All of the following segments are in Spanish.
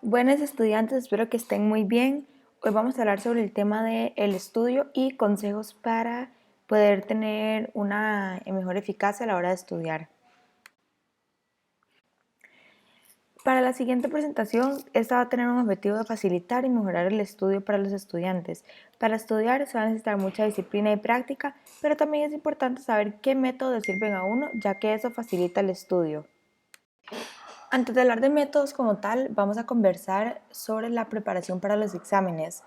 Buenos estudiantes, espero que estén muy bien. Hoy vamos a hablar sobre el tema del estudio y consejos para poder tener una mejor eficacia a la hora de estudiar. Para la siguiente presentación, esta va a tener un objetivo de facilitar y mejorar el estudio para los estudiantes. Para estudiar se va a necesitar mucha disciplina y práctica, pero también es importante saber qué métodos sirven a uno, ya que eso facilita el estudio. Antes de hablar de métodos como tal, vamos a conversar sobre la preparación para los exámenes.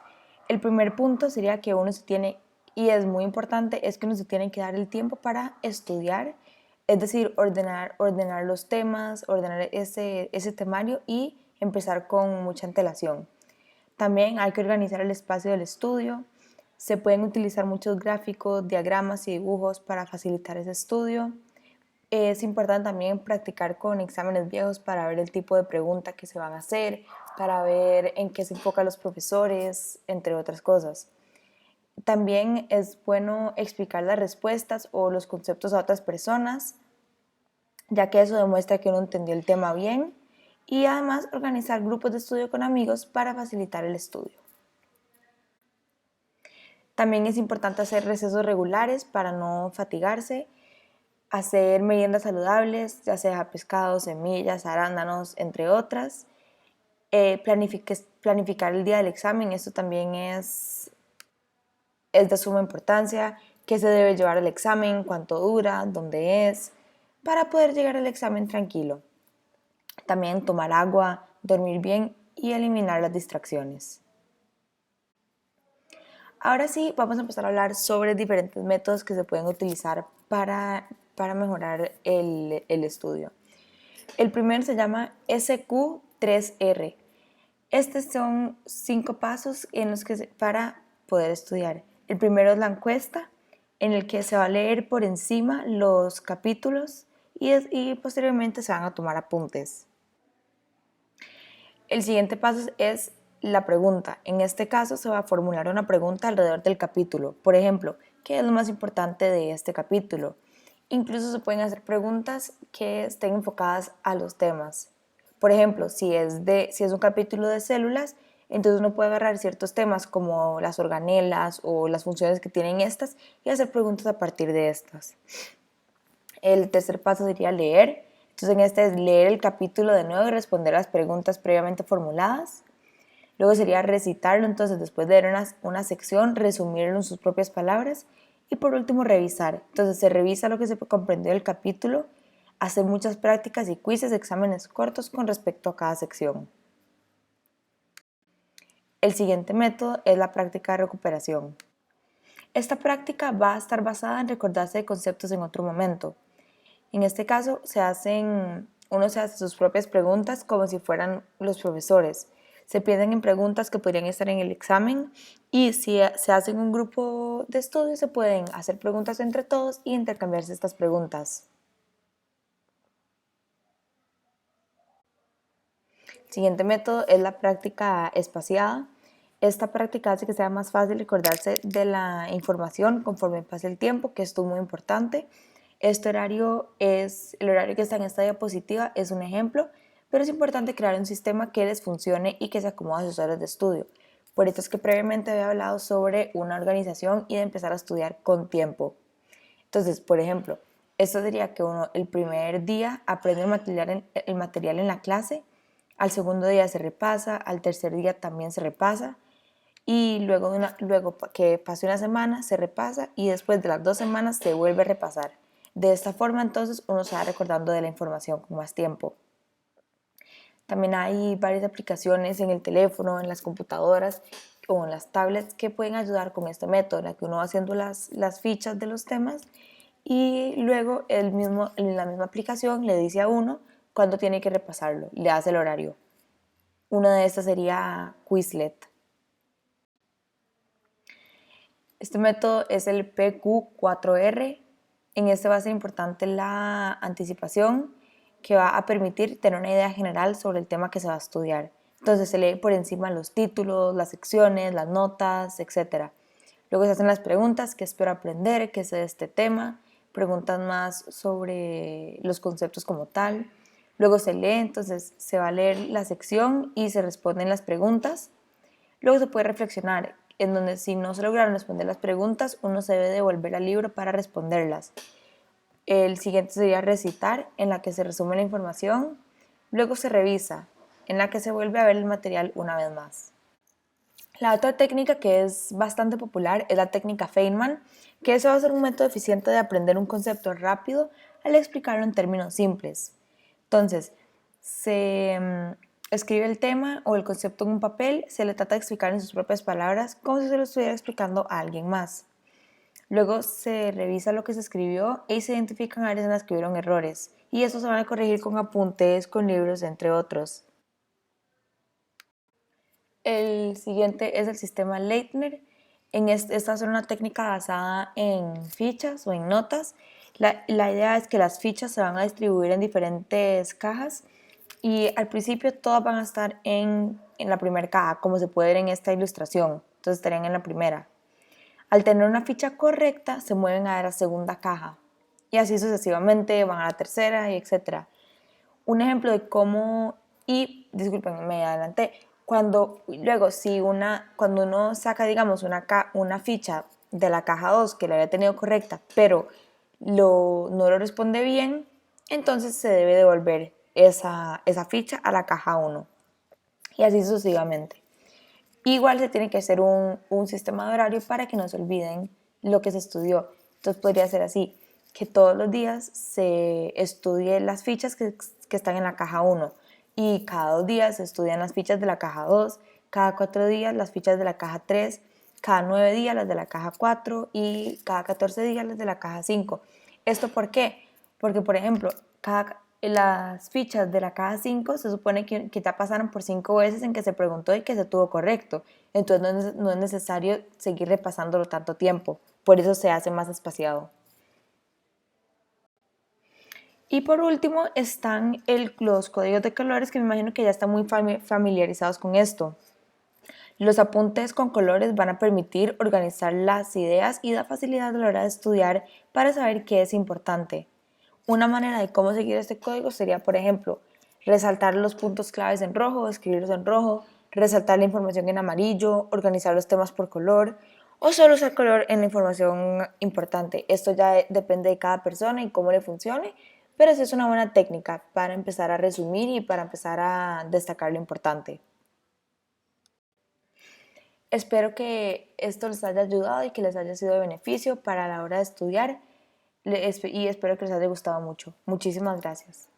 El primer punto sería que uno se tiene, y es muy importante, es que uno se tiene que dar el tiempo para estudiar, es decir, ordenar los temas, ordenar ese temario y empezar con mucha antelación. También hay que organizar el espacio del estudio. Se pueden utilizar muchos gráficos, diagramas y dibujos para facilitar ese estudio. Es importante también practicar con exámenes viejos para ver el tipo de pregunta que se van a hacer, para ver en qué se enfocan los profesores, entre otras cosas. También es bueno explicar las respuestas o los conceptos a otras personas, ya que eso demuestra que uno entendió el tema bien, y además organizar grupos de estudio con amigos para facilitar el estudio. También es importante hacer recesos regulares para no fatigarse, hacer meriendas saludables, ya sea pescado, semillas, arándanos, entre otras. Planificar el día del examen, esto también es de suma importancia, qué se debe llevar al examen, cuánto dura, dónde es, para poder llegar al examen tranquilo. También tomar agua, dormir bien y eliminar las distracciones. Ahora sí, vamos a empezar a hablar sobre diferentes métodos que se pueden utilizar para mejorar el estudio. El primero se llama SQ3R. Estos son 5 pasos para poder estudiar. El primero es la encuesta, en el que se va a leer por encima los capítulos y posteriormente se van a tomar apuntes. El siguiente paso es la pregunta. En este caso se va a formular una pregunta alrededor del capítulo. Por ejemplo, ¿qué es lo más importante de este capítulo? Incluso se pueden hacer preguntas que estén enfocadas a los temas. Por ejemplo, si es un capítulo de células, entonces uno puede agarrar ciertos temas como las organelas o las funciones que tienen estas y hacer preguntas a partir de estas. El tercer paso sería leer. Entonces en este es leer el capítulo de nuevo y responder las preguntas previamente formuladas. Luego sería recitarlo, entonces después de leer una sección, resumirlo en sus propias palabras. Y por último, revisar. Entonces se revisa lo que se comprendió del capítulo, hacer muchas prácticas y quizzes, exámenes cortos con respecto a cada sección. El siguiente método es la práctica de recuperación. Esta práctica va a estar basada en recordarse de conceptos en otro momento. En este caso, uno se hace sus propias preguntas como si fueran los profesores. Se piensan en preguntas que podrían estar en el examen y si se hace en un grupo de estudio se pueden hacer preguntas entre todos y intercambiarse estas preguntas. El siguiente método es la práctica espaciada. Esta práctica hace que sea más fácil recordarse de la información conforme pase el tiempo, que esto es muy importante. El horario que está en esta diapositiva es un ejemplo, pero es importante crear un sistema que les funcione y que se acomode a sus horas de estudio. Por esto es que previamente había hablado sobre una organización y de empezar a estudiar con tiempo. Entonces, por ejemplo, esto sería que uno el primer día aprende el material en la clase, al segundo día se repasa, al tercer día también se repasa, y luego que pase una semana se repasa y después de las 2 semanas se vuelve a repasar. De esta forma entonces uno se va recordando de la información con más tiempo. También hay varias aplicaciones en el teléfono, en las computadoras o en las tablets que pueden ayudar con este método, en la que uno va haciendo las fichas de los temas y luego en la misma aplicación le dice a uno cuándo tiene que repasarlo, le hace el horario. Una de estas sería Quizlet. Este método es el PQ4R. En este va a ser importante la anticipación, que va a permitir tener una idea general sobre el tema que se va a estudiar. Entonces se lee por encima los títulos, las secciones, las notas, etc. Luego se hacen las preguntas, qué espero aprender, qué sé de este tema, preguntas más sobre los conceptos como tal. Luego se lee, entonces se va a leer la sección y se responden las preguntas. Luego se puede reflexionar, en donde si no se lograron responder las preguntas, uno se debe devolver al libro para responderlas. El siguiente sería recitar, en la que se resume la información. Luego se revisa, en la que se vuelve a ver el material una vez más. La otra técnica que es bastante popular es la técnica Feynman, que eso va a ser un método eficiente de aprender un concepto rápido al explicarlo en términos simples. Entonces, se escribe el tema o el concepto en un papel, se le trata de explicar en sus propias palabras como si se lo estuviera explicando a alguien más. Luego se revisa lo que se escribió y se identifican áreas en las que hubieron errores, y eso se van a corregir con apuntes, con libros, entre otros. El siguiente es el sistema Leitner. Esta es una técnica basada en fichas o en notas. La idea es que las fichas se van a distribuir en diferentes cajas y al principio todas van a estar en la primera caja, como se puede ver en esta ilustración. Entonces estarían en la primera. Al tener una ficha correcta, se mueven a la segunda caja y así sucesivamente van a la tercera y etcétera. Un ejemplo de cómo, y disculpen, me adelanté, cuando uno saca, digamos, una ficha de la caja 2 que la había tenido correcta, pero no lo responde bien, entonces se debe devolver esa ficha a la caja 1 y así sucesivamente. Igual se tiene que hacer un sistema de horario para que no se olviden lo que se estudió. Entonces podría ser así, que todos los días se estudie las fichas que están en la caja 1 y cada 2 días se estudian las fichas de la caja 2, cada 4 días las fichas de la caja 3, cada 9 días las de la caja 4 y cada 14 días las de la caja 5. ¿Esto por qué? Porque, por ejemplo, las fichas de la caja 5 se supone que ya pasaron por 5 veces en que se preguntó y que se tuvo correcto. Entonces no es necesario seguir repasándolo tanto tiempo. Por eso se hace más espaciado. Y por último están los códigos de colores, que me imagino que ya están muy familiarizados con esto. Los apuntes con colores van a permitir organizar las ideas y da facilidad a la hora de estudiar para saber qué es importante. Una manera de cómo seguir este código sería, por ejemplo, resaltar los puntos claves en rojo, escribirlos en rojo, resaltar la información en amarillo, organizar los temas por color o solo usar color en la información importante. Esto ya depende de cada persona y cómo le funcione, pero sí es una buena técnica para empezar a resumir y para empezar a destacar lo importante. Espero que esto les haya ayudado y que les haya sido de beneficio para la hora de estudiar y espero que les haya gustado mucho. Muchísimas gracias.